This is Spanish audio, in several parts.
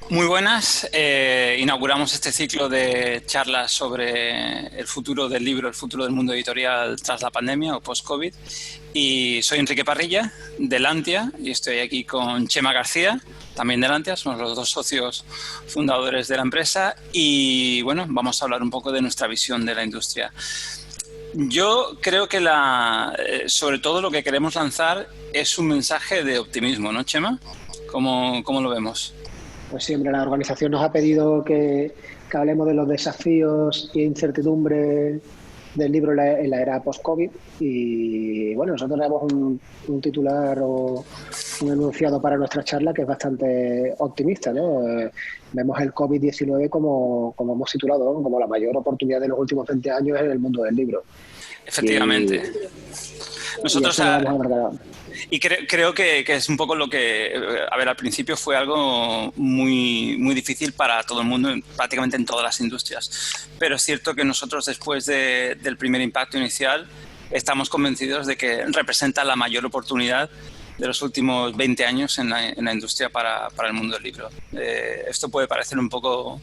Muy buenas. Inauguramos este ciclo de charlas sobre el futuro del libro, el futuro del mundo editorial tras la pandemia o post-COVID. Y soy Enrique Parrilla, de Lantia, y estoy aquí con Chema García, también de Lantia. Somos los dos socios fundadores de la empresa. Y bueno, vamos a hablar un poco de nuestra visión de la industria. Yo creo que sobre todo lo que queremos lanzar es un mensaje de optimismo, ¿no, Chema? ¿Cómo lo vemos? Pues siempre la organización nos ha pedido que hablemos de los desafíos e incertidumbre del libro en la era post-COVID y bueno, nosotros tenemos un titular o un enunciado para nuestra charla que es bastante optimista, ¿no? Vemos el COVID-19 como hemos titulado, ¿no? Como la mayor oportunidad de los últimos 20 años en el mundo del libro. Y, Efectivamente. y Nosotros, eso lo vamos a abordar. y creo que es un poco lo que, a ver, al principio fue algo muy difícil para todo el mundo, prácticamente en todas las industrias. Pero es cierto que nosotros, después del primer impacto inicial, estamos convencidos de que representa la mayor oportunidad de los últimos 20 años en la industria para el mundo del libro. Esto puede parecer un poco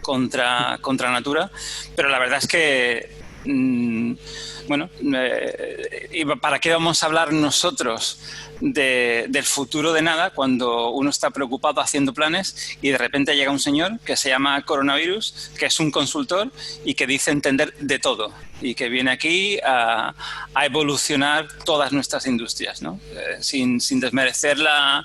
contra natura, pero la verdad es que bueno, ¿y para qué vamos a hablar nosotros del futuro de nada cuando uno está preocupado haciendo planes y de repente llega un señor que se llama coronavirus, que es un consultor y que dice entender de todo y que viene aquí a evolucionar todas nuestras industrias, ¿no? Sin desmerecer la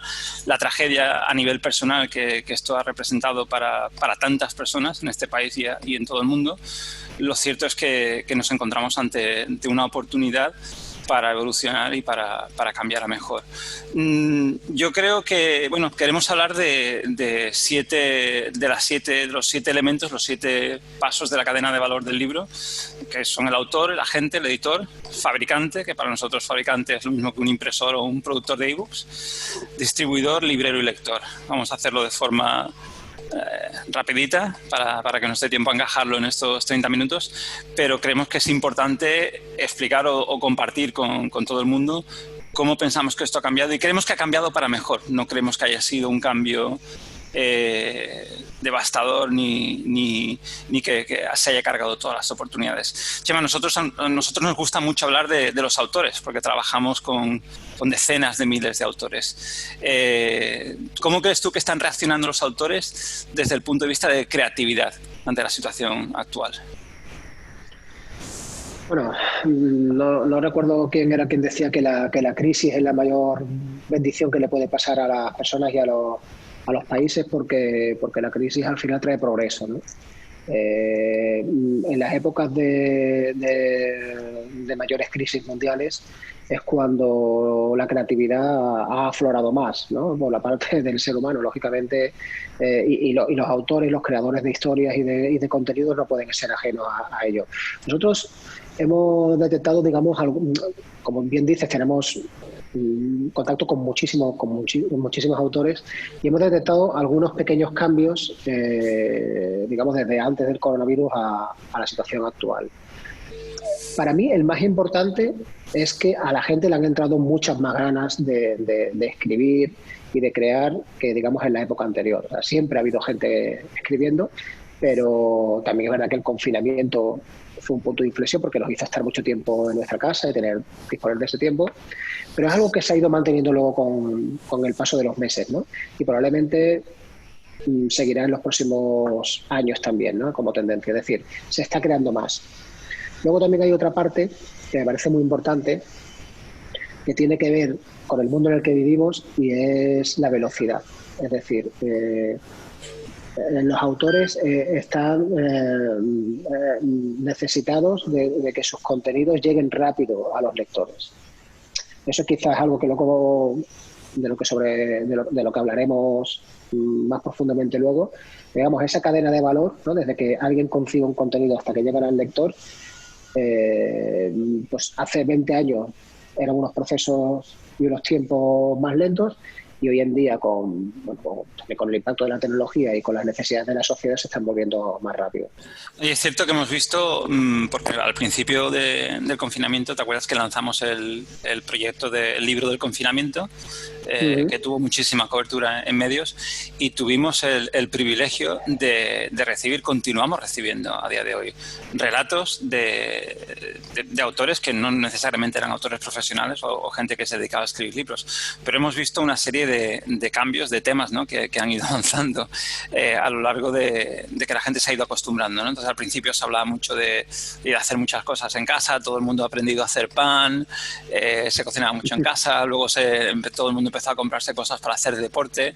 tragedia a nivel personal que esto ha representado para tantas personas en este país y en todo el mundo. Lo cierto es que nos encontramos ante una oportunidad para evolucionar y para cambiar a mejor. Yo creo que, bueno, queremos hablar de los siete elementos, los 7 pasos de la cadena de valor del libro, que son el autor, el agente, el editor, fabricante, que para nosotros fabricante es lo mismo que un impresor o un productor de ebooks, distribuidor, librero y lector. Vamos a hacerlo de forma rapidita para que nos dé tiempo a encajarlo en estos 30 minutos, pero creemos que es importante explicar o compartir con todo el mundo cómo pensamos que esto ha cambiado y creemos que ha cambiado para mejor. No creemos que haya sido un cambio devastador ni que se haya cargado todas las oportunidades. Chema, a nosotros nos gusta mucho hablar de los autores porque trabajamos con decenas de miles de autores. ¿Cómo crees tú que están reaccionando los autores desde el punto de vista de creatividad ante la situación actual? Bueno, no recuerdo quién era quien decía que la crisis es la mayor bendición que le puede pasar a las personas y a los países porque la crisis al final trae progreso, ¿no? En las épocas de mayores crisis mundiales es cuando la creatividad ha aflorado más, ¿no? Por la parte del ser humano, lógicamente, y los autores, los creadores de historias y de contenidos no pueden ser ajenos a ello. Nosotros hemos detectado, digamos, como bien dices, tenemos contacto con muchísimos autores y hemos detectado algunos pequeños cambios, digamos, desde antes del coronavirus a la situación actual. Para mí, el más importante es que a la gente le han entrado muchas más ganas de escribir y de crear que, digamos, en la época anterior. O sea, siempre ha habido gente escribiendo, pero también es verdad que el confinamiento fue un punto de inflexión porque nos hizo estar mucho tiempo en nuestra casa y disponer de ese tiempo, pero es algo que se ha ido manteniendo luego con el paso de los meses, ¿no? Y probablemente seguirá en los próximos años también, ¿no? Como tendencia, es decir, se está creando más. Luego también hay otra parte que me parece muy importante que tiene que ver con el mundo en el que vivimos y es la velocidad. Es decir, los autores están necesitados de que sus contenidos lleguen rápido a los lectores. Eso quizás es algo que luego, de lo que hablaremos más profundamente luego. Digamos, esa cadena de valor, ¿no? Desde que alguien concibe un contenido hasta que llega al lector, pues hace 20 años eran unos procesos y unos tiempos más lentos y hoy en día con el impacto de la tecnología y con las necesidades de la sociedad se están volviendo más rápido. Y es cierto que hemos visto, porque al principio del confinamiento, ¿te acuerdas que lanzamos el proyecto del libro del confinamiento? que tuvo muchísima cobertura en medios, y tuvimos el privilegio de recibir, continuamos recibiendo a día de hoy, relatos de autores que no necesariamente eran autores profesionales o gente que se dedicaba a escribir libros, pero hemos visto una serie de cambios, de temas, ¿no? que han ido avanzando a lo largo de que la gente se ha ido acostumbrando, ¿no? Entonces, al principio se hablaba mucho de hacer muchas cosas en casa, todo el mundo ha aprendido a hacer pan, se cocinaba mucho en casa, luego todo el mundo empezó a comprarse cosas para hacer deporte,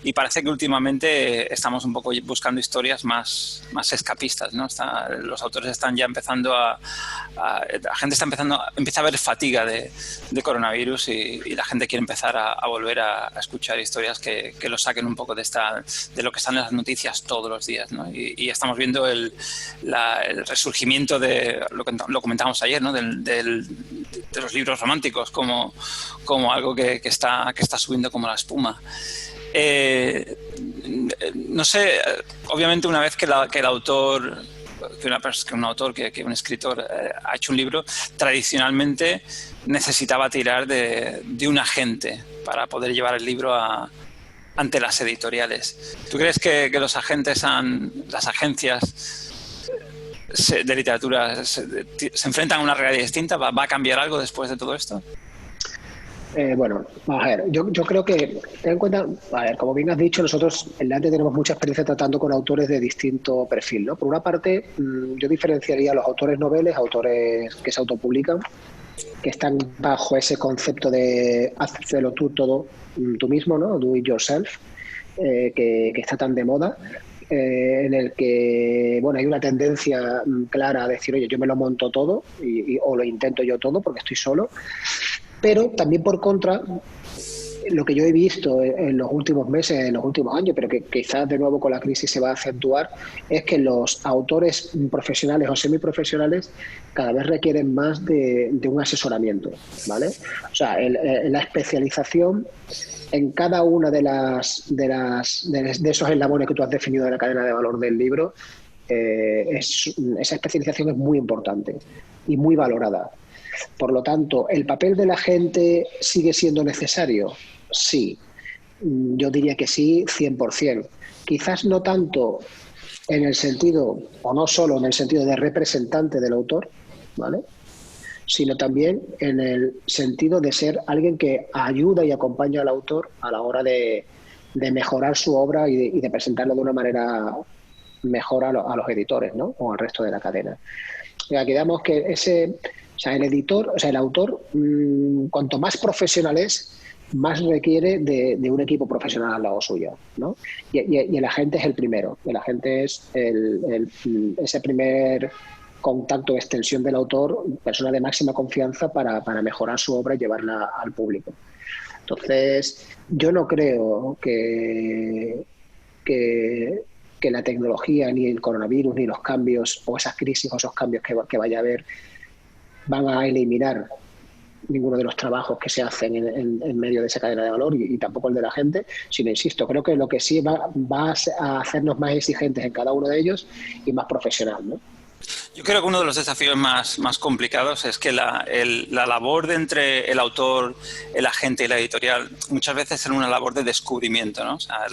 y parece que últimamente estamos un poco buscando historias más escapistas, ¿no? Los autores están ya empezando la gente empieza a ver fatiga de coronavirus, y la gente quiere empezar a volver a escuchar historias que lo saquen un poco de lo que están en las noticias todos los días, ¿no? Y estamos viendo el resurgimiento de lo comentábamos ayer, ¿no? de los libros románticos como algo que está subiendo como la espuma. No sé, obviamente una vez que el autor, que un escritor ha hecho un libro, tradicionalmente necesitaba tirar de un agente para poder llevar el libro ante las editoriales. ¿Tú crees que las agencias de literatura se enfrentan a una realidad distinta? ¿Va a cambiar algo después de todo esto? Bueno, vamos a ver, yo creo que, ten en cuenta, a ver, como bien has dicho, nosotros en Lante tenemos mucha experiencia tratando con autores de distinto perfil, ¿no? Por una parte, yo diferenciaría a los autores noveles, autores que se autopublican, que están bajo ese concepto de hazlo todo tú mismo, ¿no? Do it yourself, que está tan de moda, en el que, bueno, hay una tendencia clara a decir, oye, yo me lo monto todo o lo intento yo todo porque estoy solo. Pero también, por contra, lo que yo he visto en los últimos meses, en los últimos años, pero que quizás de nuevo con la crisis se va a acentuar, es que los autores profesionales o semiprofesionales cada vez requieren más de un asesoramiento, ¿vale? O sea, la especialización en cada una de esos eslabones que tú has definido de la cadena de valor del libro, esa especialización es muy importante y muy valorada. Por lo tanto, ¿el papel de la gente sigue siendo necesario? Sí. Yo diría que sí, 100%. Quizás no tanto en el sentido, o no solo en el sentido de representante del autor, ¿vale?, sino también en el sentido de ser alguien que ayuda y acompaña al autor a la hora de mejorar su obra y de presentarlo de una manera mejor a los editores, ¿no?, o al resto de la cadena. Aquí damos que el autor, cuanto más profesional es, más requiere de un equipo profesional al lado suyo, ¿no? Y el agente es el primero. El agente es ese primer contacto o extensión del autor, persona de máxima confianza para mejorar su obra y llevarla al público. Entonces, yo no creo que la tecnología, ni el coronavirus, ni los cambios o esas crisis o esos cambios que vaya a haber van a eliminar ninguno de los trabajos que se hacen en medio de esa cadena de valor y tampoco el de la gente, sino, insisto, creo que lo que sí va a hacernos más exigentes en cada uno de ellos y más profesional, ¿no? Yo creo que uno de los desafíos más complicados es que la labor de entre el autor, el agente y la editorial muchas veces era una labor de descubrimiento, ¿no? O sea,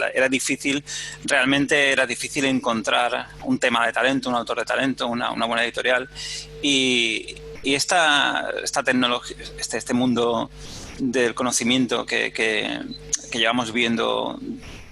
realmente era difícil encontrar un tema de talento, un autor de talento, una buena editorial, y esta tecnología, este mundo del conocimiento que llevamos viendo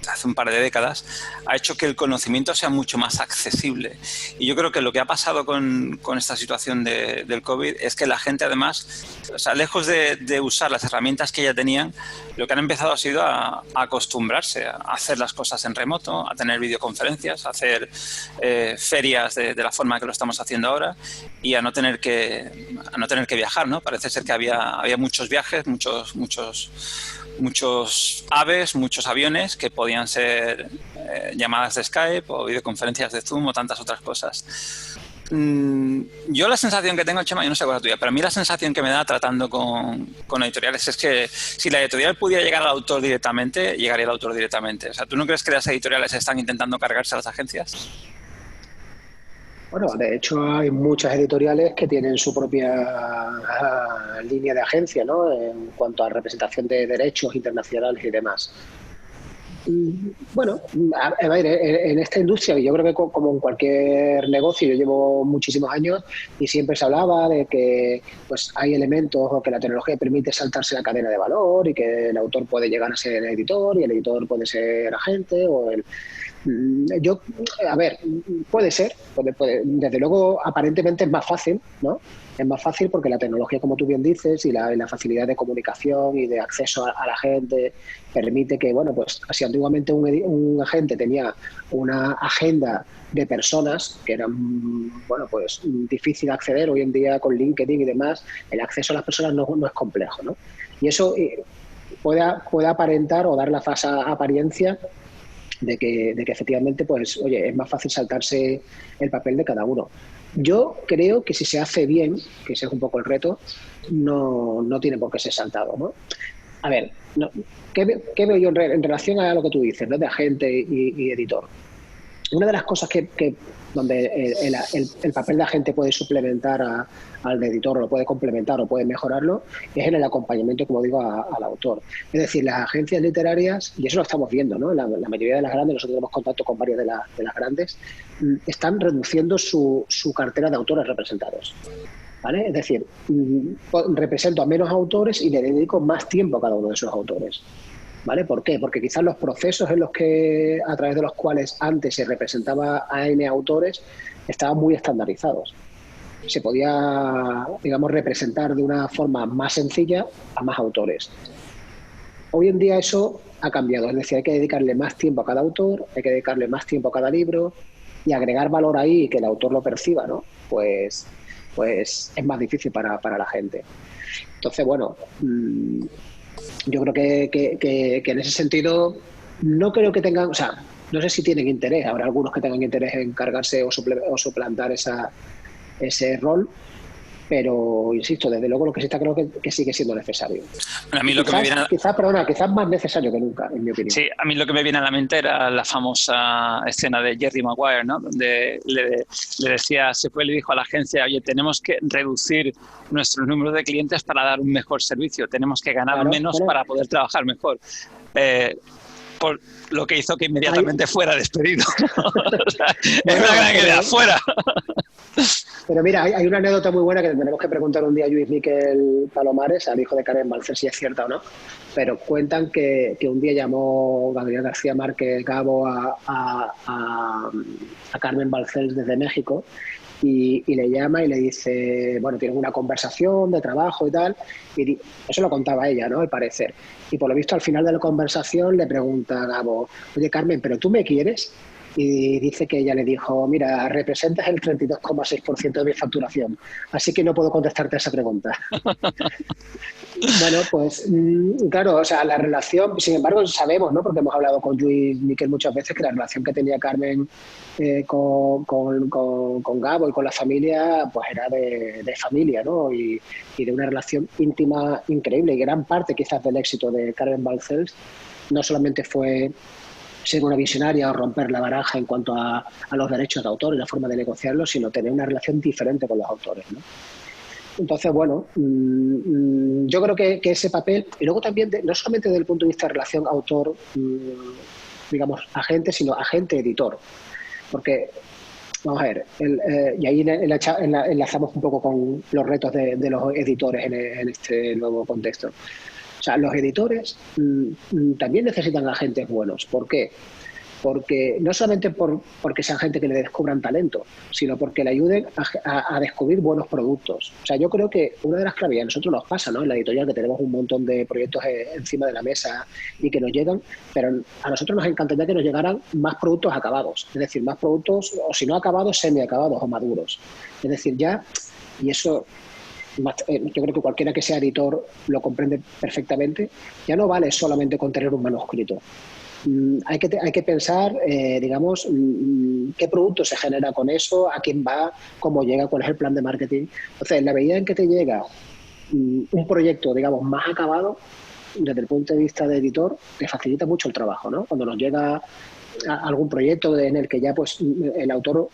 hace un par de décadas, ha hecho que el conocimiento sea mucho más accesible. Y yo creo que lo que ha pasado con esta situación del COVID es que la gente, además, o sea, lejos de usar las herramientas que ya tenían, lo que han empezado ha sido a acostumbrarse a hacer las cosas en remoto, a tener videoconferencias, a hacer ferias de la forma que lo estamos haciendo ahora, y a no tener que viajar, ¿no? Parece ser que había muchos viajes, muchos aves, muchos aviones que podían ser llamadas de Skype o videoconferencias de Zoom o tantas otras cosas. Yo la sensación que tengo, Chema, yo no sé cuál es la tuya, pero a mí la sensación que me da tratando con editoriales es que si la editorial pudiera llegar al autor directamente, llegaría al autor directamente. O sea, ¿tú no crees que las editoriales están intentando cargarse a las agencias? Bueno, de hecho hay muchas editoriales que tienen su propia línea de agencia, ¿no? En cuanto a representación de derechos internacionales y demás. Bueno, a ver, en esta industria, yo creo que como en cualquier negocio, yo llevo muchísimos años y siempre se hablaba de que pues hay elementos o que la tecnología permite saltarse la cadena de valor y que el autor puede llegar a ser editor y el editor puede ser agente o el, yo, a ver, puede ser, desde luego aparentemente es más fácil, ¿no? Es más fácil porque la tecnología, como tú bien dices, y la facilidad de comunicación y de acceso a la gente permite que, bueno, pues si antiguamente un agente tenía una agenda de personas que eran, bueno, pues difícil de acceder, hoy en día con LinkedIn y demás, el acceso a las personas no es complejo, ¿no? Y eso puede aparentar o dar la falsa apariencia de que efectivamente, pues, oye, es más fácil saltarse el papel de cada uno. Yo creo que si se hace bien, que ese es un poco el reto, no tiene por qué ser saltado, ¿no? A ver, ¿qué veo yo en relación a lo que tú dices, ¿no? De agente y editor? Una de las cosas donde el papel de agente puede suplementar al editor, o lo puede complementar o puede mejorarlo, es en el acompañamiento, como digo, al autor. Es decir, las agencias literarias, y eso lo estamos viendo, ¿no? La mayoría de las grandes, nosotros tenemos contacto con varias de las grandes, están reduciendo su cartera de autores representados. ¿Vale? Es decir, represento a menos autores y le dedico más tiempo a cada uno de esos autores. ¿Vale? ¿Por qué? Porque quizás los procesos a través de los cuales antes se representaba a N autores estaban muy estandarizados. Se podía, digamos, representar de una forma más sencilla a más autores. Hoy en día eso ha cambiado, es decir, hay que dedicarle más tiempo a cada autor, hay que dedicarle más tiempo a cada libro y agregar valor ahí y que el autor lo perciba, ¿no? Pues es más difícil para la gente. Entonces, bueno, yo creo que en ese sentido no creo que tengan, o sea, no sé si tienen interés, habrá algunos que tengan interés en cargarse o suplantar ese rol, pero insisto, desde luego lo que sí está creo que sigue siendo necesario. Bueno, a mí lo que me viene quizás más necesario que nunca, en mi opinión. Sí, a mí lo que me viene a la mente era la famosa escena de Jerry Maguire, ¿no? Donde le decía, le dijo a la agencia, oye, tenemos que reducir nuestros números de clientes para dar un mejor servicio, tenemos que ganar menos para poder trabajar mejor. Por lo que hizo que inmediatamente fuera despedido. O sea, es una gran idea, fuera. Pero mira, hay una anécdota muy buena que tenemos que preguntar un día a Luis Miquel Palomares, al hijo de Carmen Balcells, si es cierta o no. Pero cuentan que un día llamó Gabriel García Márquez Gabo a Carmen Balcells desde México y le llama y le dice, bueno, tienen una conversación de trabajo y tal, y eso lo contaba ella, ¿no? Al parecer. Y por lo visto al final de la conversación le pregunta a Gabo, oye Carmen, ¿pero tú me quieres? Y dice que ella le dijo, mira, representas el 32,6% de mi facturación, así que no puedo contestarte a esa pregunta. Bueno, pues claro, o sea, la relación, sin embargo, sabemos, ¿no? Porque hemos hablado con Luis Miquel muchas veces, que la relación que tenía Carmen con Gabo y con la familia, pues era de familia, ¿no? Y de una relación íntima increíble. Y gran parte quizás del éxito de Carmen Balcells no solamente fue ser una visionaria o romper la baraja en cuanto a los derechos de autor y la forma de negociarlos, sino tener una relación diferente con los autores, ¿no? Entonces, bueno, yo creo que ese papel, y luego también, no solamente desde el punto de vista de relación autor, digamos, agente, sino agente-editor. Porque, vamos a ver, y ahí enlazamos un poco con los retos de los editores en este nuevo contexto. O sea, los editores también necesitan agentes buenos. ¿Por qué? Porque no solamente porque sean gente que le descubran talento, sino porque le ayuden a descubrir buenos productos. O sea, yo creo que una de las claves, y a nosotros nos pasa, ¿no? En la editorial, que tenemos un montón de proyectos encima de la mesa y que nos llegan, pero a nosotros nos encantaría que nos llegaran más productos acabados, es decir, más productos, o si no acabados, semi-acabados o maduros. Es decir, ya, y eso yo creo que cualquiera que sea editor lo comprende perfectamente, ya no vale solamente con tener un manuscrito. Hay que pensar, digamos, qué producto se genera con eso, a quién va, cómo llega, cuál es el plan de marketing. Entonces, en la medida en que te llega un proyecto, digamos, más acabado, desde el punto de vista de editor, te facilita mucho el trabajo, ¿no? Cuando nos llega algún proyecto en el que ya pues el autor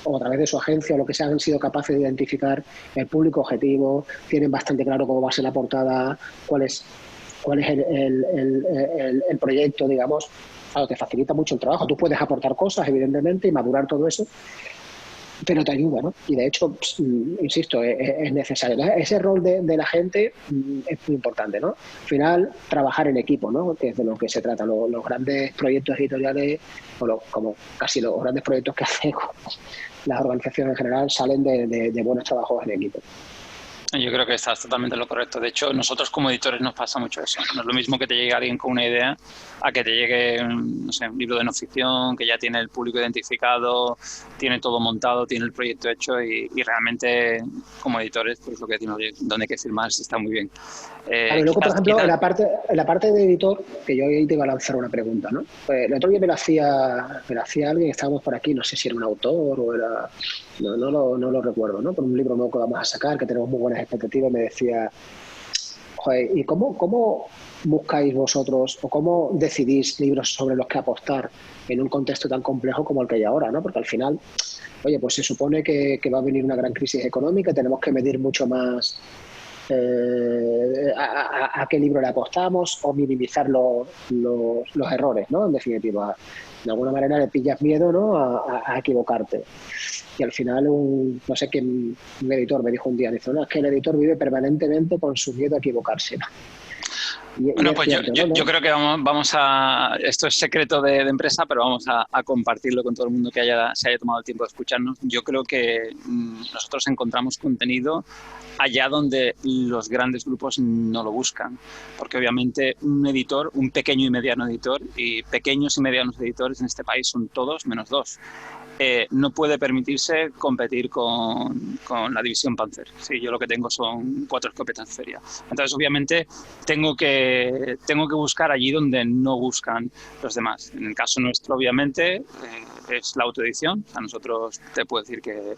o a través de su agencia o lo que sea, han sido capaces de identificar el público objetivo, tienen bastante claro cómo va a ser la portada, cuál es el proyecto, digamos. Claro, te facilita mucho el trabajo. Tú puedes aportar cosas, evidentemente, y madurar todo eso, pero te ayuda, ¿no? Y de hecho, insisto, es necesario. Ese rol de la gente es muy importante, ¿no? Al final, trabajar en equipo, ¿no? Que es de lo que se trata. Los grandes proyectos editoriales, como casi los grandes proyectos que hacen las organizaciones en general, salen de buenos trabajos en equipo. Yo creo que estás totalmente en lo correcto. De hecho, nosotros como editores nos pasa mucho eso. No es lo mismo que te llegue alguien con una idea a que te llegue, no sé, un libro de no ficción que ya tiene el público identificado, tiene todo montado, tiene el proyecto hecho y realmente como editores, pues lo que decimos, donde hay que firmar está muy bien. Claro, y luego, por ejemplo, en la parte de editor, que yo hoy te iba a lanzar una pregunta, ¿no? Pues el otro día me la hacía alguien, estábamos por aquí, no sé si era un autor o era... No lo recuerdo, ¿no? Por un libro nuevo que vamos a sacar, que tenemos muy buenas expectativas, me decía, joder, ¿y cómo buscáis vosotros o cómo decidís libros sobre los que apostar en un contexto tan complejo como el que hay ahora, ¿no? Porque al final, oye, pues se supone que va a venir una gran crisis económica, tenemos que medir mucho más a qué libro le apostamos o minimizar los errores, ¿no? En definitiva, de alguna manera le pillas miedo, ¿no? a equivocarte. Y al final, no sé quién, un editor me dijo un día, dice, no, es que el editor vive permanentemente con su miedo a equivocarse, ¿no? Bueno, pues cierto, yo creo que vamos a... Esto es secreto de empresa, pero vamos a compartirlo con todo el mundo que se haya tomado el tiempo de escucharnos. Yo creo que nosotros encontramos contenido allá donde los grandes grupos no lo buscan. Porque obviamente un editor, un pequeño y mediano editor, y pequeños y medianos editores en este país son todos menos dos. No puede permitirse competir con la división Panzer. Sí, yo lo que tengo son 4 escopetas de feria. Entonces, obviamente, tengo que buscar allí donde no buscan los demás. En el caso nuestro, obviamente, es la autoedición. A nosotros te puedo decir que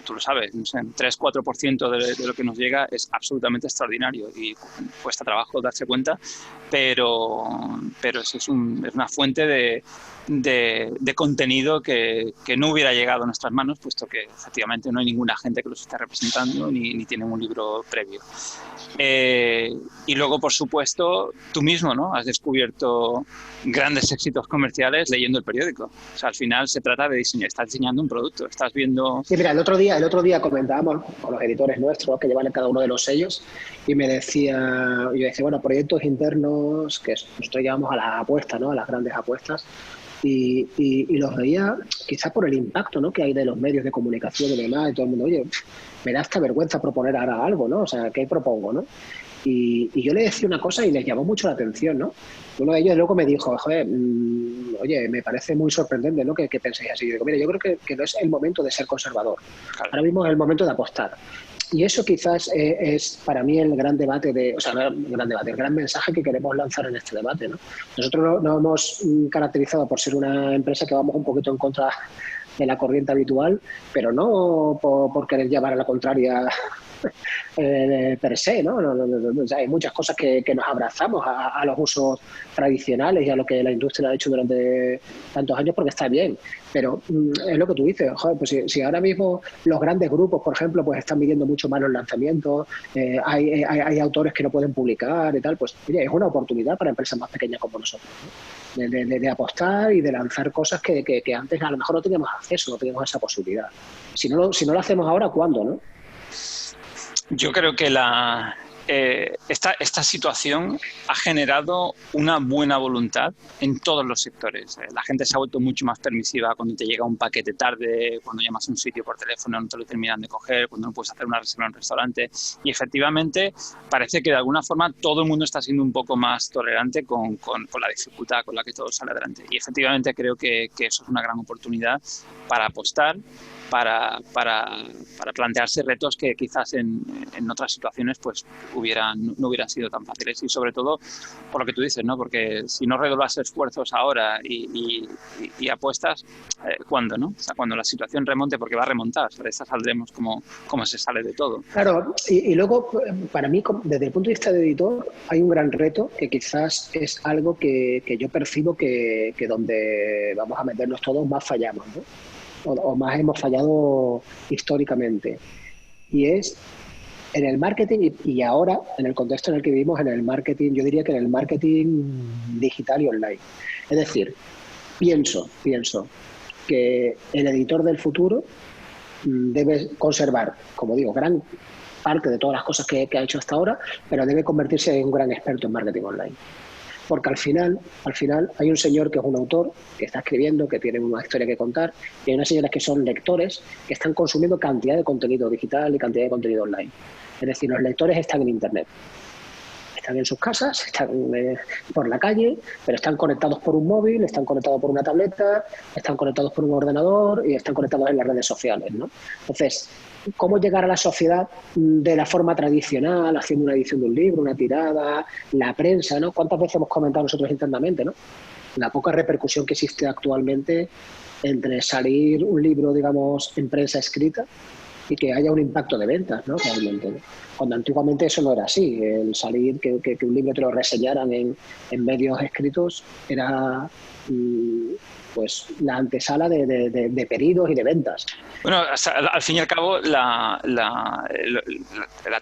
tú lo sabes, no sé, 3-4% de lo que nos llega es absolutamente extraordinario y cuesta trabajo darse cuenta, pero eso es una fuente de contenido que no hubiera llegado a nuestras manos, puesto que efectivamente no hay ninguna gente que los esté representando ni tienen un libro previo. Y luego, por supuesto, tú mismo, ¿no? Has descubierto grandes éxitos comerciales leyendo el periódico. O sea, al final se trata de diseñar, estás diseñando un producto, estás viendo... Sí, mira, el otro día comentábamos con los editores nuestros que llevan cada uno de los sellos y yo decía, bueno, proyectos internos que nosotros llevamos a las apuestas, ¿no? A las grandes apuestas. Y los veía quizás por el impacto, ¿no? Que hay de los medios de comunicación y demás, y todo el mundo, oye, me da hasta vergüenza proponer ahora algo, ¿no? O sea, ¿qué propongo, no? Y yo le decía una cosa y les llamó mucho la atención, ¿no? Uno de ellos luego me dijo, joder, oye, me parece muy sorprendente, ¿no? Que penséis así. Yo digo, mira, yo creo que no es el momento de ser conservador. Claro. Ahora mismo es el momento de apostar. Y eso quizás es para mí el gran debate, el gran mensaje que queremos lanzar en este debate, ¿no? Nosotros no hemos caracterizado por ser una empresa que vamos un poquito en contra de la corriente habitual, pero no por querer llevar a la contraria per se, ¿no? O sea, hay muchas cosas que nos abrazamos a los usos tradicionales y a lo que la industria ha hecho durante tantos años porque está bien, pero es lo que tú dices, joder, pues si ahora mismo los grandes grupos, por ejemplo, pues están midiendo mucho más los lanzamientos, hay autores que no pueden publicar y tal, pues oye, es una oportunidad para empresas más pequeñas como nosotros, ¿no? De apostar y de lanzar cosas que antes a lo mejor no teníamos acceso, no teníamos esa posibilidad. Si no lo hacemos ahora, ¿cuándo, no? Yo creo que esta situación ha generado una buena voluntad en todos los sectores. La gente se ha vuelto mucho más permisiva cuando te llega un paquete tarde, cuando llamas a un sitio por teléfono no te lo terminan de coger, cuando no puedes hacer una reserva en un restaurante. Y efectivamente parece que de alguna forma todo el mundo está siendo un poco más tolerante con la dificultad con la que todo sale adelante. Y efectivamente creo que eso es una gran oportunidad para apostar, para plantearse retos que quizás en otras situaciones pues no hubieran sido tan fáciles, y sobre todo por lo que tú dices, ¿no? Porque si no redoblas esfuerzos ahora y apuestas, ¿cuándo, no? O sea, cuando la situación remonte, porque va a remontar, de esta saldremos como se sale de todo. Claro, y luego para mí, desde el punto de vista de editor, hay un gran reto que quizás es algo que yo percibo que donde vamos a meternos todos más fallamos, ¿no? o más hemos fallado históricamente. Y es en el marketing y ahora, en el contexto en el que vivimos, en el marketing, yo diría que en el marketing digital y online. Es decir, pienso que el editor del futuro debe conservar, como digo, gran parte de todas las cosas que ha hecho hasta ahora, pero debe convertirse en un gran experto en marketing online. Porque al final hay un señor que es un autor, que está escribiendo, que tiene una historia que contar, y hay unas señoras que son lectores, que están consumiendo cantidad de contenido digital y cantidad de contenido online. Es decir, los lectores están en Internet. Están en sus casas, están por la calle, pero están conectados por un móvil, están conectados por una tableta, están conectados por un ordenador y están conectados en las redes sociales, ¿no? Entonces, ¿cómo llegar a la sociedad de la forma tradicional, haciendo una edición de un libro, una tirada, la prensa, ¿no? ¿Cuántas veces hemos comentado nosotros internamente, ¿no? La poca repercusión que existe actualmente entre salir un libro, digamos, en prensa escrita y que haya un impacto de ventas, ¿no? Realmente, ¿no? Cuando antiguamente eso no era así. El salir, que un libro te lo reseñaran en medios escritos era pues la antesala de pedidos y de ventas. Bueno, al fin y al cabo, la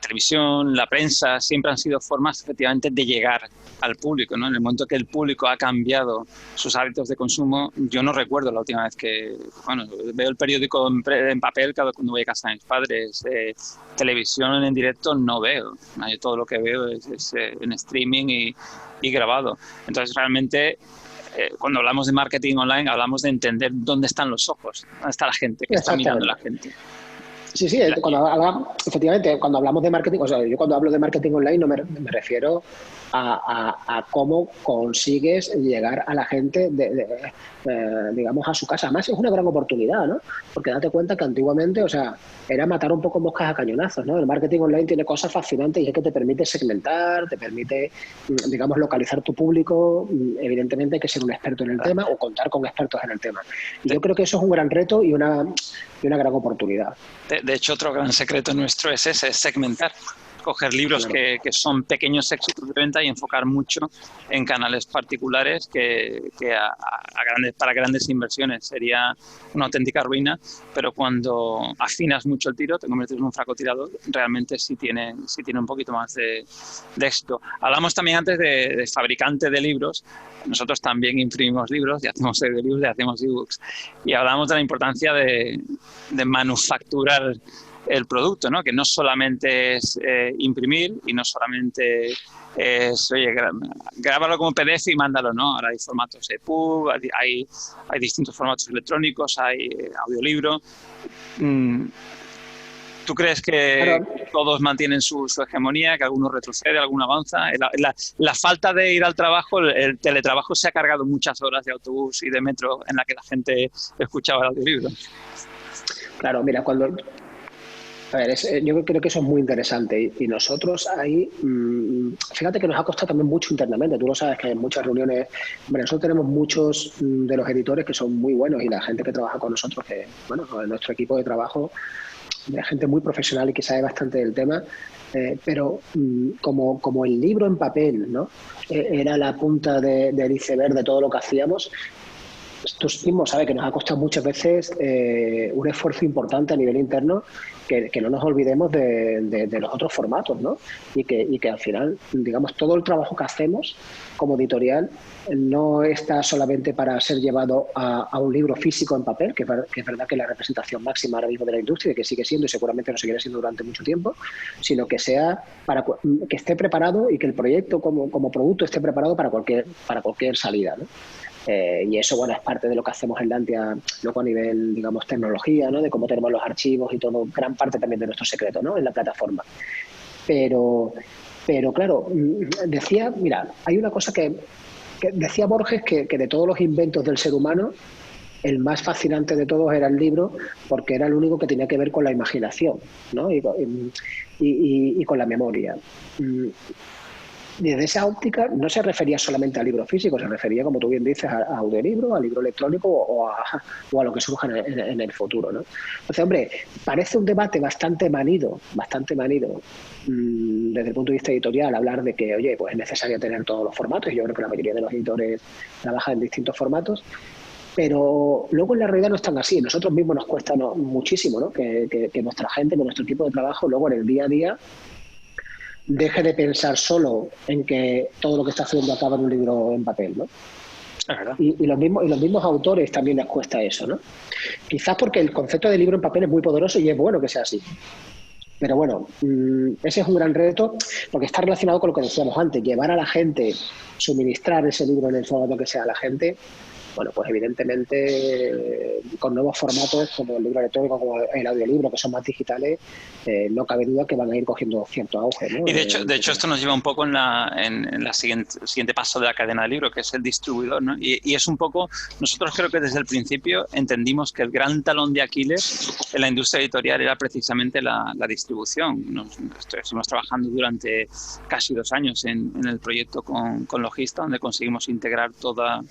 televisión, la prensa, siempre han sido formas efectivamente de llegar al público, ¿no? En el momento que el público ha cambiado sus hábitos de consumo, yo no recuerdo la última vez que, bueno, veo el periódico en papel cada cuando voy a casa de mis padres, televisión en directo no veo, ¿no? Yo todo lo que veo es en streaming y grabado. Entonces, realmente, cuando hablamos de marketing online, hablamos de entender dónde están los ojos, dónde está la gente, qué está mirando la gente. Sí, efectivamente, cuando hablamos de marketing, o sea, yo cuando hablo de marketing online no me refiero a cómo consigues llegar a la gente, digamos, a su casa. Además, es una gran oportunidad, ¿no? Porque date cuenta que antiguamente, o sea, era matar un poco moscas a cañonazos, ¿no? El marketing online tiene cosas fascinantes y es que te permite segmentar, te permite, digamos, localizar tu público. Evidentemente hay que ser un experto en el tema o contar con expertos en el tema. Y yo creo que eso es un gran reto y una gran oportunidad. De hecho, otro gran secreto nuestro es ese, es segmentar. Coger libros que son pequeños éxitos de venta y enfocar mucho en canales particulares que para grandes inversiones. Sería una auténtica ruina, pero cuando afinas mucho el tiro, te conviertes en un francotirador, realmente sí tiene un poquito más de éxito. Hablamos también antes de fabricante de libros. Nosotros también imprimimos libros, ya hacemos libros, ya hacemos ebooks, y hablamos de la importancia de manufacturar el producto, ¿no? Que no solamente es imprimir y no solamente es, oye, grábalo como PDF y mándalo, ¿no? Ahora hay formatos EPUB, hay distintos formatos electrónicos, hay audiolibro. ¿Tú crees que todos mantienen su hegemonía, que alguno retrocede, alguno avanza? La falta de ir al trabajo, el teletrabajo se ha cargado muchas horas de autobús y de metro en la que la gente escuchaba el audiolibro. Claro, mira, yo creo que eso es muy interesante y nosotros ahí, fíjate que nos ha costado también mucho internamente, tú lo sabes que hay muchas reuniones, bueno, nosotros tenemos muchos de los editores que son muy buenos y la gente que trabaja con nosotros, que bueno, en nuestro equipo de trabajo, de gente muy profesional y que sabe bastante del tema, pero como el libro en papel, ¿no? Era la punta del iceberg de todo lo que hacíamos. Tú mismo sabes que nos ha costado muchas veces un esfuerzo importante a nivel interno que no nos olvidemos de los otros formatos, ¿no? Y que al final, digamos, todo el trabajo que hacemos como editorial no está solamente para ser llevado a un libro físico en papel, que es verdad que es la representación máxima ahora mismo de la industria y que sigue siendo y seguramente lo seguirá siendo durante mucho tiempo, sino que sea para que esté preparado y que el proyecto como producto esté preparado para cualquier salida, ¿no? Y eso, bueno, es parte de lo que hacemos en Lantia, luego a nivel, digamos, tecnología, ¿no? De cómo tenemos los archivos y todo, gran parte también de nuestro secreto, ¿no? En la plataforma. Pero claro, mira, hay una cosa que decía Borges, que de todos los inventos del ser humano, el más fascinante de todos era el libro, porque era el único que tenía que ver con la imaginación, ¿no? Y con la memoria. Desde esa óptica no se refería solamente al libro físico, se refería, como tú bien dices, a audiolibro, a libro electrónico o a lo que surja en el futuro, ¿no? Entonces, hombre, parece un debate bastante manido, desde el punto de vista editorial, hablar de que, oye, pues es necesario tener todos los formatos. Yo creo que la mayoría de los editores trabajan en distintos formatos. Pero luego en la realidad no es tan así. Nosotros mismos nos cuesta muchísimo, ¿no? Que nuestra gente, que nuestro equipo de trabajo, luego en el día a día deje de pensar solo en que todo lo que está haciendo acaba en un libro en papel, ¿no? Y los mismos autores también les cuesta eso, ¿no? Quizás porque el concepto de libro en papel es muy poderoso y es bueno que sea así. Pero bueno, ese es un gran reto porque está relacionado con lo que decíamos antes, llevar a la gente, suministrar ese libro en el formato que sea a la gente. Bueno, pues evidentemente con nuevos formatos como el libro electrónico, como el audiolibro, que son más digitales, no cabe duda que van a ir cogiendo cierto auge, ¿no? Y de hecho esto nos lleva un poco en la siguiente paso de la cadena de libro, que es el distribuidor, ¿no? Y es un poco, nosotros creo que desde el principio entendimos que el gran talón de Aquiles en la industria editorial era precisamente la distribución. Estuvimos trabajando durante casi 2 años en el proyecto con Logista, donde conseguimos integrar toda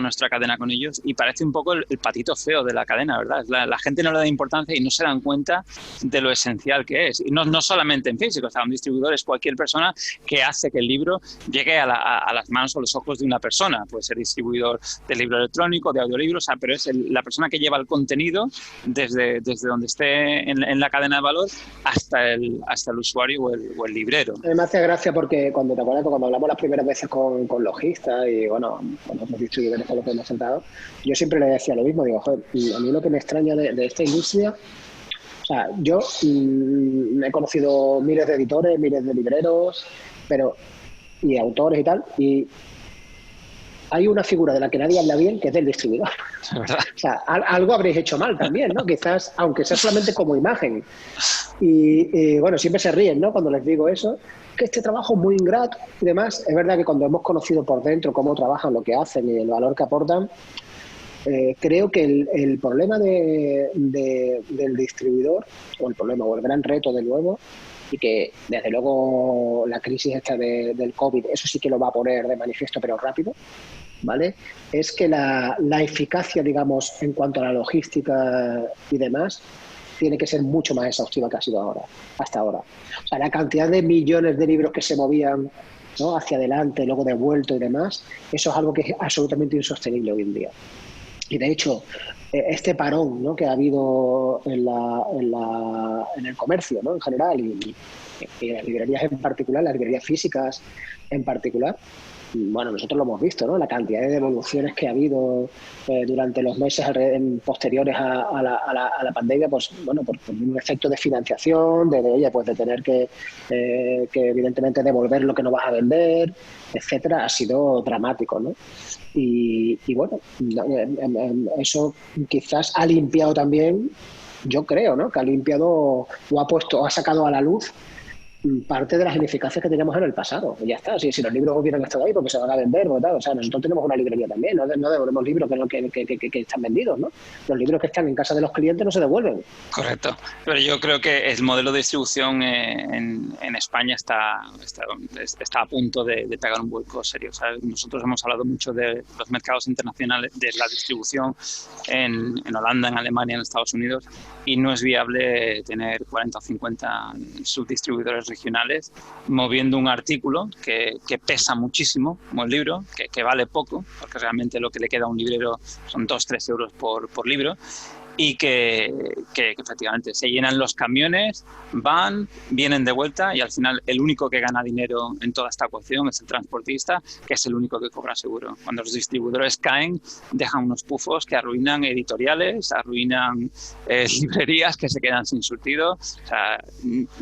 nuestra cadena con ellos, y parece un poco el patito feo de la cadena, ¿verdad? La gente no le da importancia y no se dan cuenta de lo esencial que es. Y no solamente en físico, o sea, un distribuidor es cualquier persona que hace que el libro llegue a las manos o los ojos de una persona. Puede ser distribuidor de libro electrónico, de audiolibro, o sea, pero es la persona que lleva el contenido desde donde esté en la cadena de valor hasta el usuario o el librero. Me hace gracia porque cuando hablamos las primeras veces con Logista y bueno, con otros distribuidores con los que hemos sentado, yo siempre le decía lo mismo, digo, joder, a mí lo que me extraña de esta industria, o sea, yo he conocido miles de editores, miles de libreros, y autores y tal, y hay una figura de la que nadie habla bien, que es del distribuidor. O sea, algo habréis hecho mal también, ¿no? Quizás, aunque sea solamente como imagen. Y bueno, siempre se ríen, ¿no? Cuando les digo eso, que este trabajo es muy ingrato y demás. Es verdad que cuando hemos conocido por dentro cómo trabajan, lo que hacen y el valor que aportan, creo que el problema del distribuidor, o el gran reto de nuevo, y que desde luego la crisis esta del COVID, eso sí que lo va a poner de manifiesto, pero rápido, ¿vale? Es que la eficacia, digamos, en cuanto a la logística y demás, tiene que ser mucho más exhaustiva que ha sido hasta ahora. O sea, la cantidad de millones de libros que se movían, ¿no?, hacia adelante, luego devuelto y demás, eso es algo que es absolutamente insostenible hoy en día. Y de hecho, este parón, ¿no?, que ha habido en el comercio, ¿no?, en general, y en las librerías en particular, las librerías físicas en particular, bueno, nosotros lo hemos visto, ¿no?, la cantidad de devoluciones que ha habido durante los meses posteriores a la pandemia, pues bueno, por un efecto de financiación, de tener que evidentemente devolver lo que no vas a vender, etcétera, ha sido dramático, ¿no? Y bueno, eso quizás ha limpiado también, yo creo, ¿no?, que ha limpiado o ha sacado a la luz parte de las ineficacias que teníamos en el pasado. Y ya está, si los libros hubieran estado ahí porque se van a vender o tal, o sea, nosotros tenemos una librería también, no devolvemos libros que están vendidos, ¿no? Los libros que están en casa de los clientes no se devuelven. Correcto, pero yo creo que el modelo de distribución en España está a punto de pegar un vuelco serio. O sea, nosotros hemos hablado mucho de los mercados internacionales, de la distribución en Holanda, en Alemania, en Estados Unidos, y no es viable tener 40 o 50 subdistribuidores regionales moviendo un artículo que pesa muchísimo, como el libro, que vale poco, porque realmente lo que le queda a un librero son 2-3 euros por libro, y que efectivamente se llenan los camiones, vienen de vuelta, y al final el único que gana dinero en toda esta ecuación es el transportista, que es el único que cobra seguro. Cuando los distribuidores caen, dejan unos pufos que arruinan editoriales, arruinan librerías que se quedan sin surtido. O sea,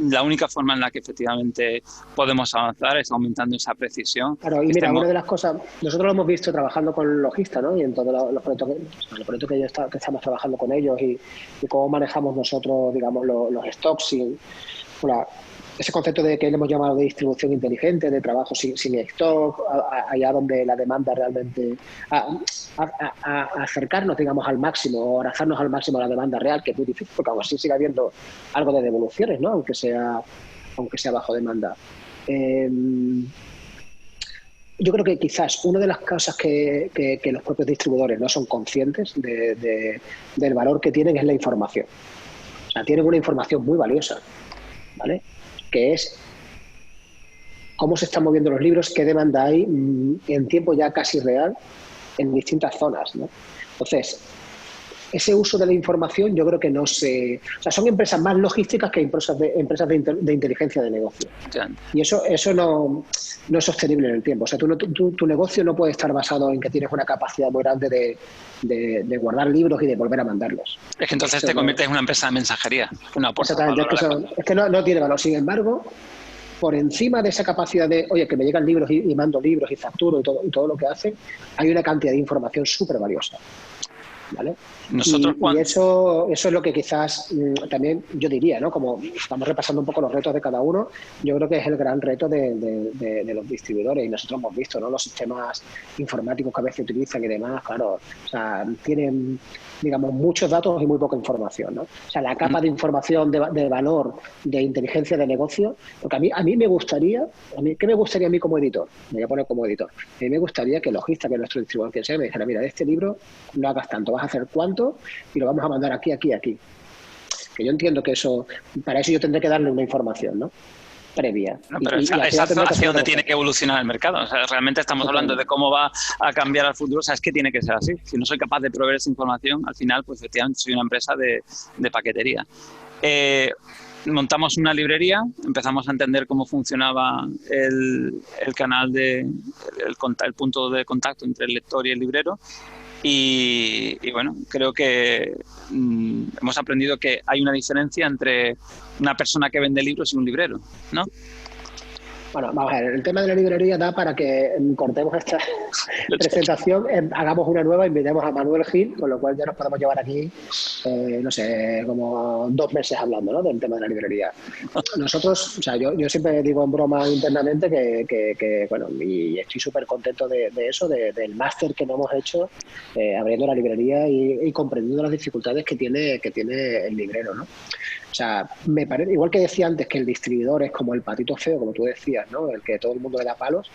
la única forma en la que efectivamente podemos avanzar es aumentando esa precisión. Claro, y mira, una de las cosas, nosotros lo hemos visto trabajando con Logista, ¿no?, y en todos los proyectos que estamos trabajando con ellos, y cómo manejamos nosotros, digamos, los stocks ese concepto de que le hemos llamado de distribución inteligente, de trabajo sin stock, allá donde la demanda realmente a acercarnos, digamos, al máximo, o abrazarnos al máximo a la demanda real, que es muy difícil, porque aún así sigue habiendo algo de devoluciones, ¿no?, aunque sea bajo demanda. Yo creo que quizás una de las cosas que los propios distribuidores no son conscientes del valor que tienen es la información. O sea, tienen una información muy valiosa, ¿vale?, que es cómo se están moviendo los libros, qué demanda hay en tiempo ya casi real en distintas zonas, ¿no? Entonces, ese uso de la información yo creo que no se... O sea, son empresas más logísticas que empresas de inteligencia de negocio. Y eso no es sostenible en el tiempo. O sea, tu negocio no puede estar basado en que tienes una capacidad muy grande de guardar libros y de volver a mandarlos. Es que entonces te conviertes en una empresa de mensajería. Exactamente, es que no tiene valor. Sin embargo, por encima de esa capacidad de, oye, que me llegan libros y mando libros y facturo y todo lo que hacen, hay una cantidad de información súper valiosa. ¿Vale? Y eso es lo que quizás también yo diría, ¿no? Como estamos repasando un poco los retos de cada uno, yo creo que es el gran reto de los distribuidores, y nosotros hemos visto, ¿no? Los sistemas informáticos que a veces utilizan y demás, claro, o sea, tienen, digamos, muchos datos y muy poca información, ¿no? O sea, la capa de información de valor, de inteligencia de negocio, porque a mí me gustaría, ¿qué me gustaría a mí como editor? Me voy a poner como editor. A mí me gustaría que Logista, que es nuestro distribuidor, quien sea, me dijera, mira, de este libro no hagas tanto, vas a hacer cuánto y lo vamos a mandar aquí. Que yo entiendo que para eso yo tendré que darle una información, ¿no? Previa. No, pero es hacia donde tiene que evolucionar el mercado. O sea, realmente estamos hablando de cómo va a cambiar al futuro. O sea, es que tiene que ser así. Si no soy capaz de proveer esa información, al final, pues efectivamente soy una empresa de paquetería. Montamos una librería, empezamos a entender cómo funcionaba el canal el punto de contacto entre el lector y el librero. Y bueno, creo que hemos aprendido que hay una diferencia entre una persona que vende libros y un librero, ¿no? Bueno, vamos a ver, el tema de la librería da para que cortemos esta presentación, hagamos una nueva, invitemos a Manuel Gil, con lo cual ya nos podemos llevar aquí, no sé, como 2 meses hablando, ¿no? Del tema de la librería. Nosotros, o sea, yo siempre digo en broma internamente que bueno, y estoy súper contento de eso, del máster que nos hemos hecho abriendo la librería y comprendiendo las dificultades que tiene el librero, ¿no? O sea, me parece, igual que decía antes que el distribuidor es como el patito feo, como tú decías, ¿no? El que todo el mundo le da palos,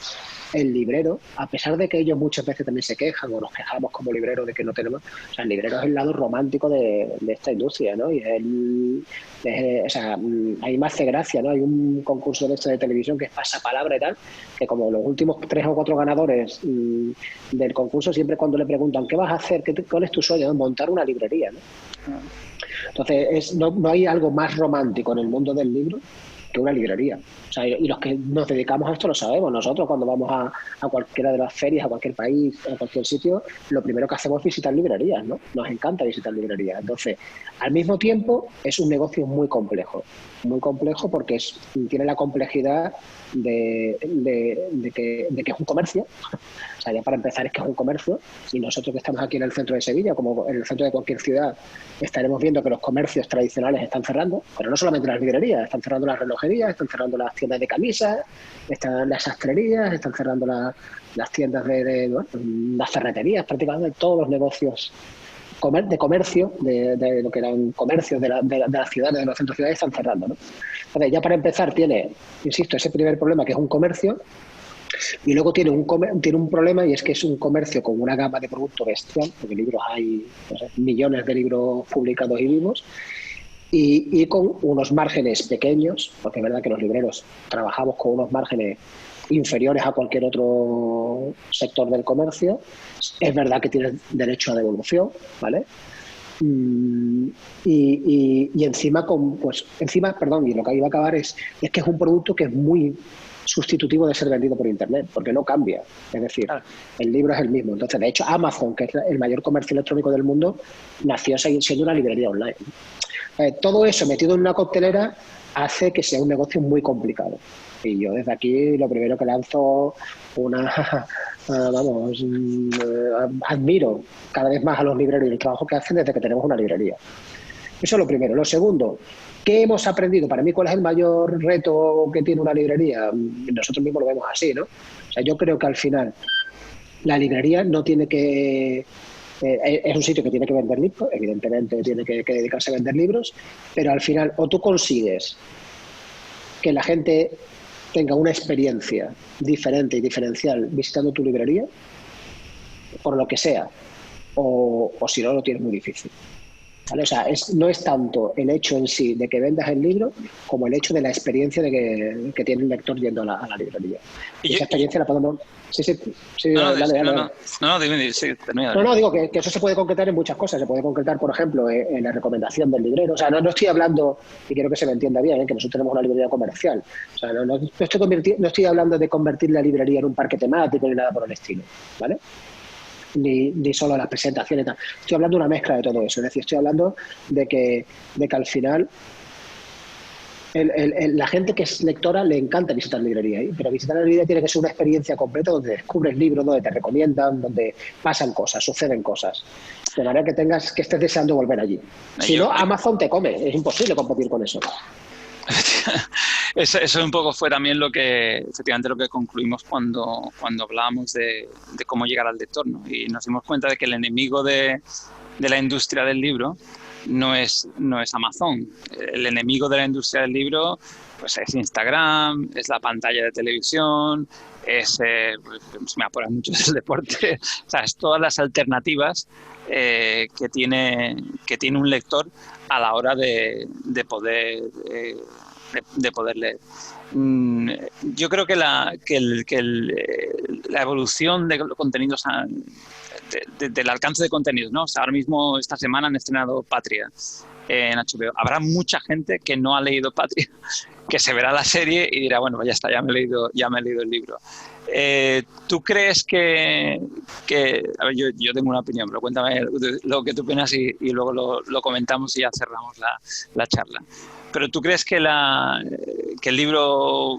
el librero, a pesar de que ellos muchas veces también se quejan o nos quejamos como librero de que no tenemos, o sea, el librero es el lado romántico de esta industria, ¿no? Y o sea, a mí me hace gracia, ¿no? Hay un concurso de televisión que es pasapalabra y tal, que como los últimos 3 o 4 ganadores del concurso, siempre cuando le preguntan ¿qué vas a hacer? ¿Cuál es tu sueño? Montar una librería, ¿no? Entonces, no hay algo más romántico en el mundo del libro que una librería. O sea, y los que nos dedicamos a esto lo sabemos. Nosotros cuando vamos a cualquiera de las ferias, a cualquier país, a cualquier sitio, lo primero que hacemos es visitar librerías, ¿no? Nos encanta visitar librerías. Entonces, al mismo tiempo, es un negocio muy complejo porque tiene la complejidad de que es un comercio. O sea, ya para empezar es que es un comercio, y nosotros que estamos aquí en el centro de Sevilla, como en el centro de cualquier ciudad, estaremos viendo que los comercios tradicionales están cerrando, pero no solamente las librerías, están cerrando las relojerías, están cerrando las tiendas de camisas, están las sastrerías, están cerrando las tiendas las ferreterías, prácticamente todos los negocios de comercio, de lo que eran comercios de las ciudades, de los centros ciudades, están cerrando, ¿no? Entonces, ya para empezar tiene, insisto, ese primer problema que es un comercio. Y luego tiene un problema, y es que es un comercio con una gama de productos bestial, porque libros hay, no sé, millones de libros publicados y vivos, y con unos márgenes pequeños, porque es verdad que los libreros trabajamos con unos márgenes inferiores a cualquier otro sector del comercio. Es verdad que tienen derecho a devolución, ¿vale? Y encima, y lo que iba a acabar es que es un producto que es muy sustitutivo de ser vendido por internet, porque no cambia, es decir, el libro es el mismo. Entonces, de hecho, Amazon, que es el mayor comercio electrónico del mundo, nació siendo una librería online. Todo eso metido en una coctelera hace que sea un negocio muy complicado, y yo desde aquí lo primero que lanzo admiro cada vez más a los libreros y el trabajo que hacen desde que tenemos una librería. Eso es lo primero. Lo segundo, ¿qué hemos aprendido? Para mí, ¿cuál es el mayor reto que tiene una librería? Nosotros mismos lo vemos así, ¿no? O sea, yo creo que al final la librería no tiene que... es un sitio que tiene que vender libros, evidentemente tiene que dedicarse a vender libros, pero al final o tú consigues que la gente tenga una experiencia diferente y diferencial visitando tu librería, por lo que sea, o si no, lo tienes muy difícil. ¿vale? O sea, no es tanto el hecho en sí de que vendas el libro como el hecho de la experiencia que tiene el lector yendo a la librería. Y esa experiencia la podemos... Sí, sí, sí, no, dale, dale, dale. dime, sí, termina. No, digo que eso se puede concretar en muchas cosas. Se puede concretar, por ejemplo, en la recomendación del librero. O sea, no estoy hablando, y quiero que se me entienda bien, que nosotros tenemos una librería comercial. O sea, no estoy hablando de convertir la librería en un parque temático ni nada por el estilo, ¿vale? Ni solo las presentaciones. Tal. Estoy hablando de una mezcla de todo eso. Es decir, estoy hablando de que al final la gente que es lectora le encanta visitar librerías, pero visitar la librería tiene que ser una experiencia completa donde descubres libros, donde te recomiendan, donde pasan cosas, suceden cosas. De manera que estés deseando volver allí. Si no, Amazon te come. Es imposible competir con eso. Eso un poco fue también efectivamente lo que concluimos cuando hablábamos de cómo llegar al lector, ¿no? Y nos dimos cuenta de que el enemigo de la industria del libro no es Amazon. El enemigo de la industria del libro pues es Instagram, es la pantalla de televisión, pues, me apura mucho el deporte, o sea, es todas las alternativas que tiene un lector a la hora de poder leer. Yo creo que la evolución de los contenidos del alcance de contenidos, ¿no? O sea, ahora mismo esta semana han estrenado Patria en HBO. Habrá mucha gente que no ha leído Patria, que se verá la serie y dirá, bueno, pues ya está, ya me he leído el libro. ¿Tú crees que a ver, yo tengo una opinión, pero cuéntame lo que tú opinas y luego lo comentamos y ya cerramos la charla. Pero ¿tú crees que el libro...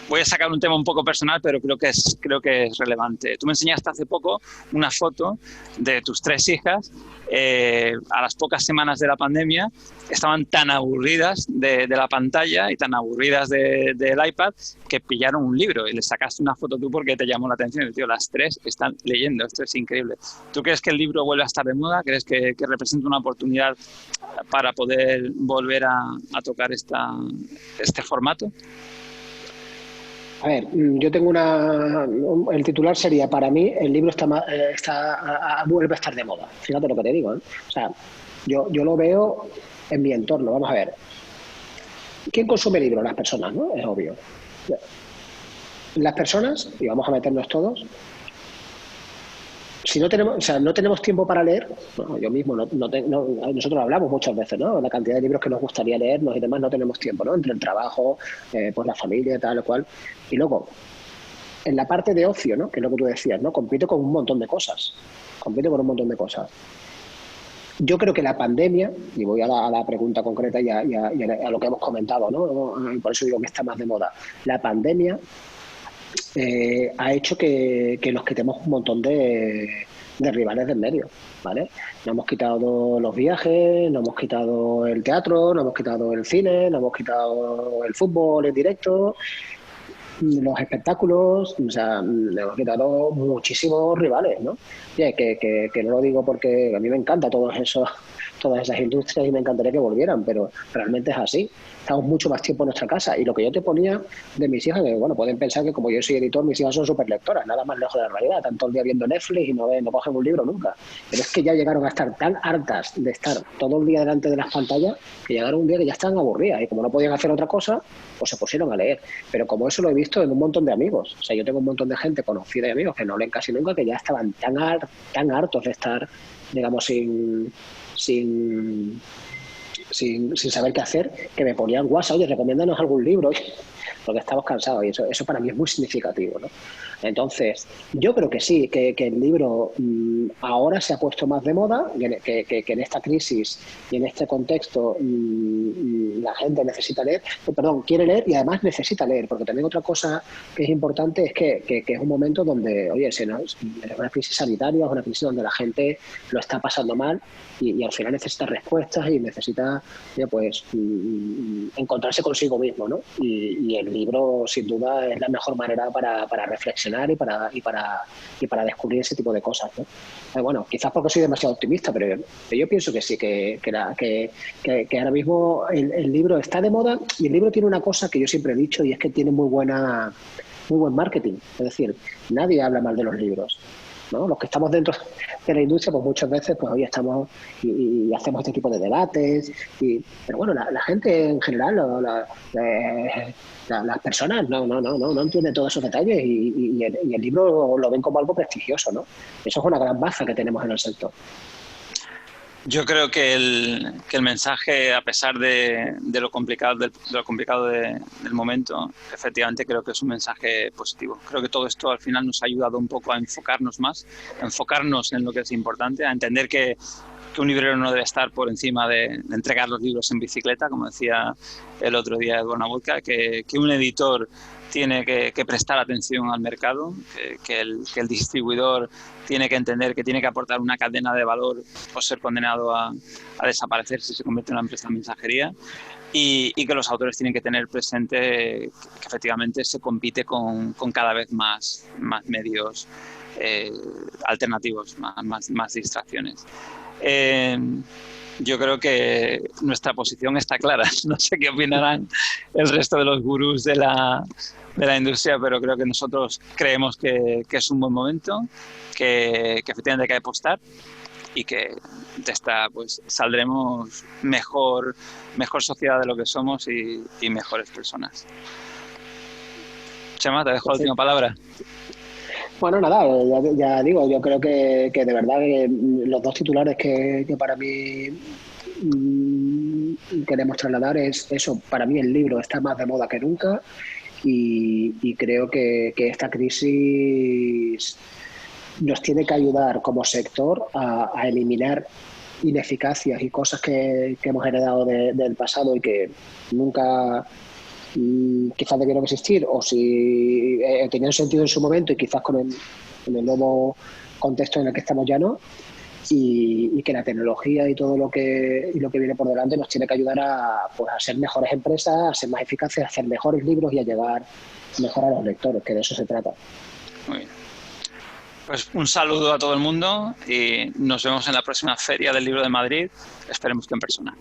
Voy a sacar un tema un poco personal, pero creo que es relevante. Tú me enseñaste hace poco una foto de tus 3 hijas a las pocas semanas de la pandemia. Estaban tan aburridas de la pantalla y tan aburridas del iPad que pillaron un libro y les sacaste una foto tú porque te llamó la atención. Y, tío, las 3 están leyendo, esto es increíble. ¿Tú crees que el libro vuelve a estar de moda? ¿Crees que representa una oportunidad para poder volver a tocar este formato? A ver, yo tengo el titular sería, para mí, el libro vuelve a estar de moda. Fíjate lo que te digo, ¿eh? O sea, yo lo veo en mi entorno. Vamos a ver. ¿Quién consume libros? Las personas, ¿no? Es obvio. Las personas, y vamos a meternos todos, si no tenemos tiempo para leer, bueno, yo mismo, nosotros hablamos muchas veces, ¿no? La cantidad de libros que nos gustaría leernos y demás, no tenemos tiempo, ¿no? Entre el trabajo, pues la familia, tal o cual. Y luego, en la parte de ocio, ¿no? Que es lo que tú decías, ¿no? Compito con un montón de cosas. Yo creo que la pandemia, y voy a la pregunta concreta y a lo que hemos comentado, ¿no? Por eso digo que está más de moda. La pandemia ha hecho que nos quitemos un montón de rivales del medio, ¿vale? Nos hemos quitado los viajes, nos hemos quitado el teatro, nos hemos quitado el cine, nos hemos quitado el fútbol en directo, los espectáculos, o sea, le hemos quitado muchísimos rivales, ¿no? Y que no lo digo porque a mí me encanta todas esas industrias y me encantaría que volvieran, pero realmente es así. Estamos mucho más tiempo en nuestra casa y lo que yo te ponía de mis hijas, que bueno, pueden pensar que como yo soy editor, mis hijas son súper lectoras, nada más lejos de la realidad, están todo el día viendo Netflix y no cogen un libro nunca. Pero es que ya llegaron a estar tan hartas de estar todo el día delante de las pantallas que llegaron un día que ya estaban aburridas y como no podían hacer otra cosa, pues se pusieron a leer. Pero como eso lo he visto en un montón de amigos, o sea, yo tengo un montón de gente conocida y amigos que no leen casi nunca, que ya estaban tan hartos de estar, digamos, sin saber qué hacer, que me ponían WhatsApp, oye, recomiéndanos algún libro, porque estamos cansados y eso para mí es muy significativo, ¿no? Entonces, yo creo que sí, que el libro ahora se ha puesto más de moda, que en esta crisis y en este contexto la gente quiere leer y además necesita leer, porque también otra cosa que es importante es que es un momento donde, oye, es una crisis sanitaria, es una crisis donde la gente lo está pasando mal y al final necesita respuestas y necesita, pues, encontrarse consigo mismo, ¿no? Y el libro, sin duda, es la mejor manera para reflexionar y para descubrir ese tipo de cosas, ¿no? Bueno, quizás porque soy demasiado optimista, pero yo pienso que sí, que ahora mismo el libro está de moda y el libro tiene una cosa que yo siempre he dicho y es que tiene muy buen marketing. Es decir, nadie habla mal de los libros. ¿no? Los que estamos dentro de la industria, pues muchas veces pues hoy estamos y hacemos este tipo de debates, pero bueno, la gente en general, las personas no entienden todos esos detalles y el libro lo ven como algo prestigioso, ¿no? Eso es una gran baza que tenemos en el sector. Yo creo que el mensaje, a pesar de lo complicado, del momento, efectivamente creo que es un mensaje positivo. Creo que todo esto al final nos ha ayudado un poco a enfocarnos más, a enfocarnos en lo que es importante, a entender que un librero no debe estar por encima de entregar los libros en bicicleta, como decía el otro día Eduardo Nabokov, que un editor tiene que prestar atención al mercado, que el distribuidor tiene que entender que tiene que aportar una cadena de valor o ser condenado a desaparecer si se convierte en una empresa de mensajería. Y que los autores tienen que tener presente que efectivamente se compite con cada vez más medios alternativos, más distracciones. Yo creo que nuestra posición está clara. No sé qué opinarán el resto de los gurús de la industria, pero creo que nosotros creemos que es un buen momento, que efectivamente hay que apostar y que de esta pues saldremos mejor sociedad de lo que somos y mejores personas. Chema, te dejo la última palabra. Bueno, nada, ya digo, yo creo que de verdad que los dos titulares que para mí queremos trasladar es eso. Para mí el libro está más de moda que nunca y creo que esta crisis nos tiene que ayudar como sector a eliminar ineficacias y cosas que hemos heredado del pasado y que nunca quizás debieron existir o si tenían sentido en su momento y quizás con el nuevo contexto en el que estamos ya no, y que la tecnología y todo lo que viene por delante nos tiene que ayudar pues, a ser mejores empresas, a ser más eficaces, a hacer mejores libros y a llegar mejor a los lectores, que de eso se trata. Muy bien. Pues un saludo a todo el mundo y nos vemos en la próxima Feria del Libro de Madrid. Esperemos que en persona.